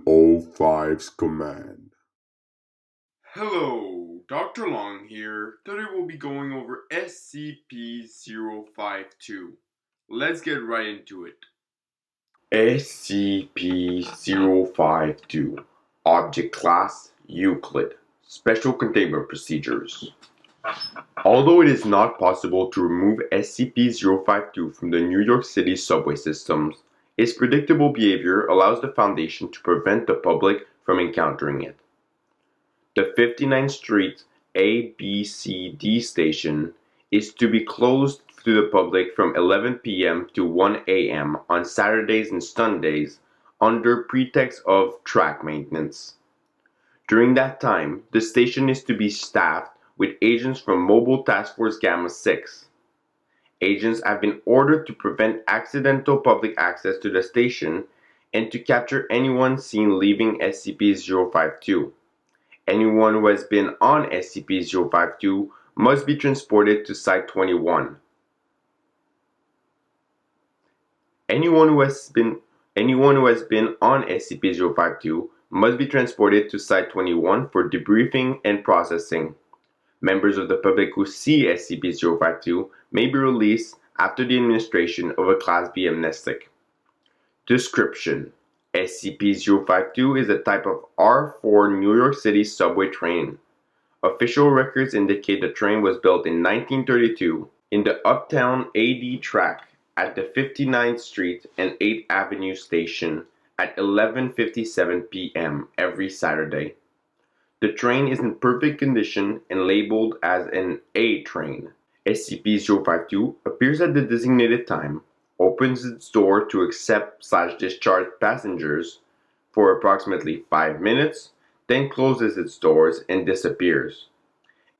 005's command. Hello, Dr. Long here. Today we'll be going over SCP-052. Let's get right into it. SCP-052. Object Class Euclid. Special Containment Procedures. Although it is not possible to remove SCP-052 from the New York City subway systems, its predictable behavior allows the Foundation to prevent the public from encountering it. The 59th Street ABCD station is to be closed to the public from 11 p.m. to 1 a.m. on Saturdays and Sundays under pretext of track maintenance. During that time, the station is to be staffed with agents from Mobile Task Force Gamma 6. Agents have been ordered to prevent accidental public access to the station and to capture anyone seen leaving SCP-052. Anyone who has been on SCP-052 must be transported to Site-21. Anyone who has been on SCP-052 must be transported to Site-21 for debriefing and processing. Members of the public who see SCP-052 may be released after the administration of a Class B amnestic. Description: SCP-052 is a type of R4 New York City subway train. Official records indicate the train was built in 1932 in the Uptown AD track at the 59th Street and 8th Avenue station at 11:57 p.m. every Saturday. The train is in perfect condition and labeled as an A train. SCP-052 appears at the designated time, opens its door to accept/discharge passengers for approximately 5 minutes, then closes its doors and disappears.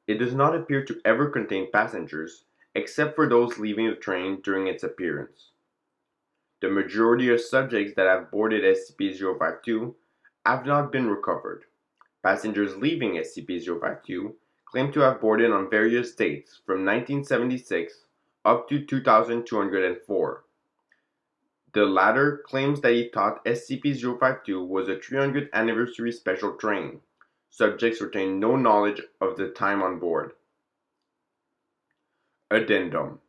It does not appear to ever contain passengers, except for those leaving the train during its appearance. The majority of subjects that have boarded SCP-052 have not been recovered. Passengers leaving SCP-052 claim to have boarded on various dates from 1976 up to 2204. The latter claims that he thought SCP-052 was a 300th anniversary special train. Subjects retain no knowledge of the time on board. Addendum: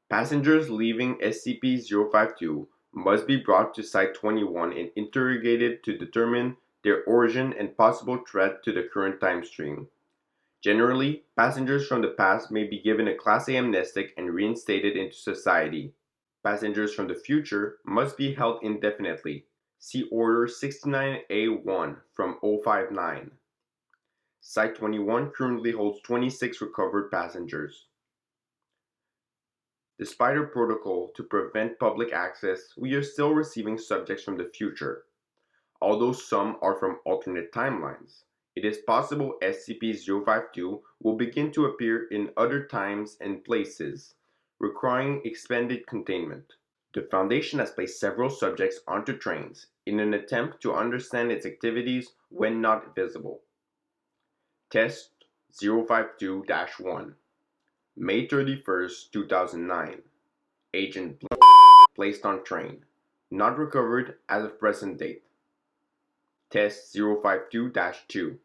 passengers leaving SCP-052 must be brought to Site-21 and interrogated to determine their origin and possible threat to the current time stream. Generally, passengers from the past may be given a Class A amnestic and reinstated into society. Passengers from the future must be held indefinitely. See Order 69A1 from 059. Site-21 currently holds 26 recovered passengers. Despite our protocol to prevent public access, we are still receiving subjects from the future. Although some are from alternate timelines, it is possible SCP-052 will begin to appear in other times and places, requiring expanded containment. The Foundation has placed several subjects onto trains in an attempt to understand its activities when not visible. Test 052-1, May 31st, 2009. Agent placed on train. Not recovered as of present date. Test 052-2,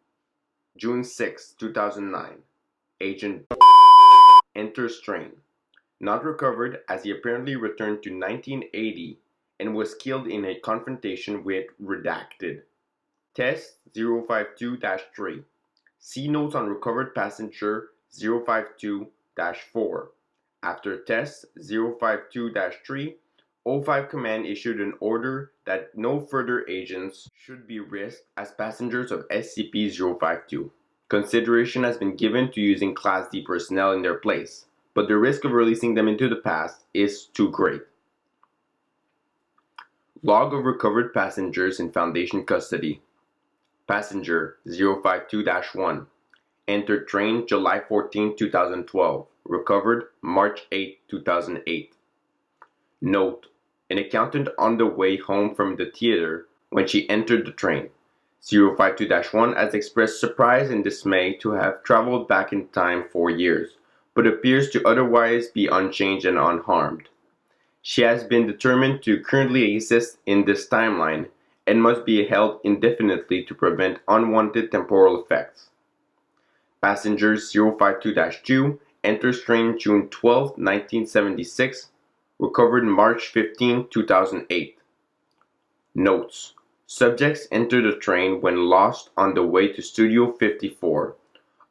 June 6, 2009. Agent enters train. Not recovered as he apparently returned to 1980 and was killed in a confrontation with redacted. Test 052-3. See notes on recovered passenger 052-4. After test 052-3, 05 Command issued an order that no further agents should be risked as passengers of SCP-052. Consideration has been given to using Class D personnel in their place, but the risk of releasing them into the past is too great. Log of recovered passengers in Foundation custody. Passenger 052-1. Entered train July 14, 2012. Recovered March 8, 2008. Note: an accountant on the way home from the theater when she entered the train. 052-1 has expressed surprise and dismay to have traveled back in time 4 years, but appears to otherwise be unchanged and unharmed. She has been determined to currently exist in this timeline and must be held indefinitely to prevent unwanted temporal effects. Passenger 052-2 enters train June 12, 1976, recovered March 15, 2008. Notes: subjects entered the train when lost on the way to Studio 54.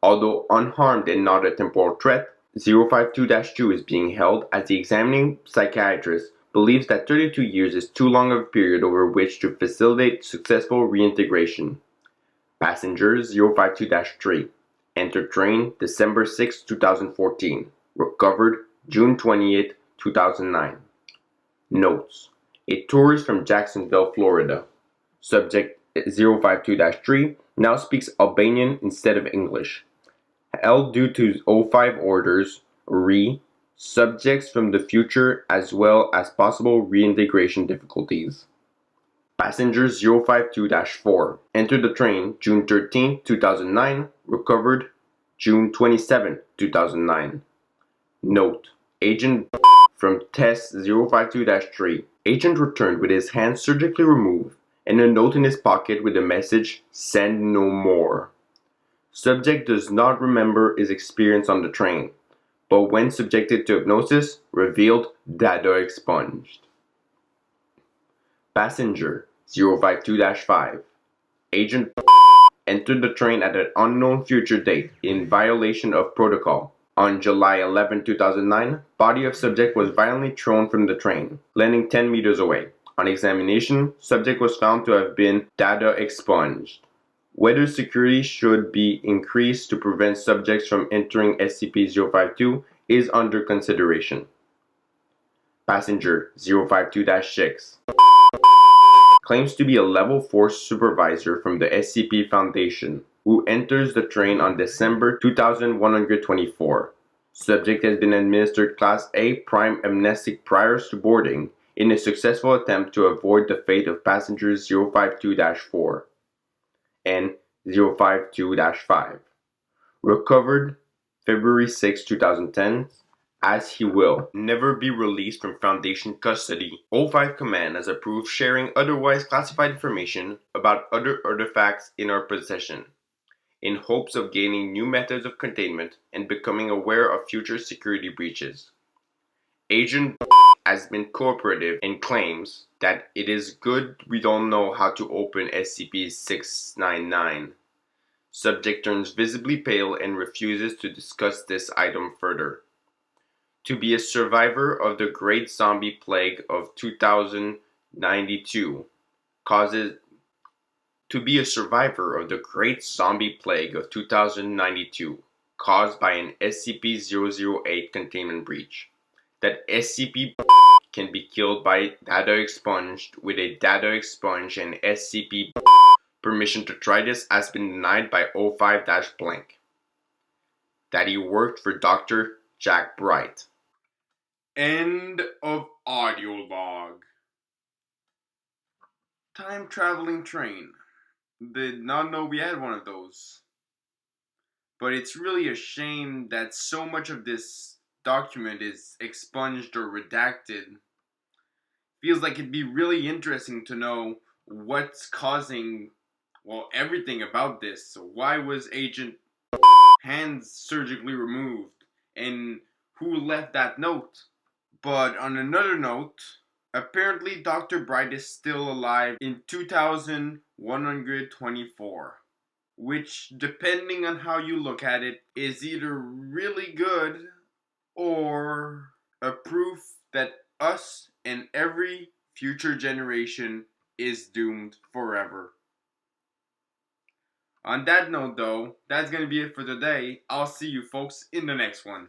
Although unharmed and not a temporal threat, 052-2 is being held as the examining psychiatrist believes that 32 years is too long of a period over which to facilitate successful reintegration. Passenger 052-3 entered train December 6, 2014. Recovered June 28, 2009. Notes: a tourist from Jacksonville, Florida. Subject 052-3 now speaks Albanian instead of English. Held due to O5 orders, subjects from the future as well as possible reintegration difficulties. Passenger 052-4 entered the train June 13, 2009, recovered June 27, 2009. Note: Agent from Test 052-3. Agent returned with his hand surgically removed and a note in his pocket with the message, "Send no more." Subject does not remember his experience on the train, but when subjected to hypnosis, revealed data expunged. Passenger 052-5. Agent entered the train at an unknown future date in violation of protocol. On July 11, 2009, body of subject was violently thrown from the train, landing 10 meters away. On examination, subject was found to have been data expunged. Whether security should be increased to prevent subjects from entering SCP-052 is under consideration. Passenger 052-6 claims to be a Level 4 supervisor from the SCP Foundation, who enters the train on December 2124. Subject has been administered Class A prime amnestic prior to boarding in a successful attempt to avoid the fate of passengers 052-4 and 052-5. Recovered February 6, 2010, as he will never be released from Foundation custody. O5 Command has approved sharing otherwise classified information about other artifacts in our possession, in hopes of gaining new methods of containment and becoming aware of future security breaches. Agent has been cooperative and claims that it is good we don't know how to open SCP-699. Subject turns visibly pale and refuses to discuss this item further. To be a survivor of the Great Zombie Plague of 2092 causes to be a survivor of the Great Zombie Plague of 2092 caused by an SCP-008 containment breach. That SCP can be killed by data expunged with a data expunge, and SCP permission to try this has been denied by O5-blank. That he worked for Dr. Jack Bright. End of audio log. Time traveling train. Did not know we had one of those. But it's really a shame that so much of this document is expunged or redacted. Feels like it'd be really interesting to know what's causing, well, everything about this. So why was Agent hands surgically removed? And who left that note? But on another note, apparently Dr. Bright is still alive in 2124. Which, depending on how you look at it, is either really good or a proof that us and every future generation is doomed forever. On that note, though, that's going to be it for today. I'll see you folks in the next one.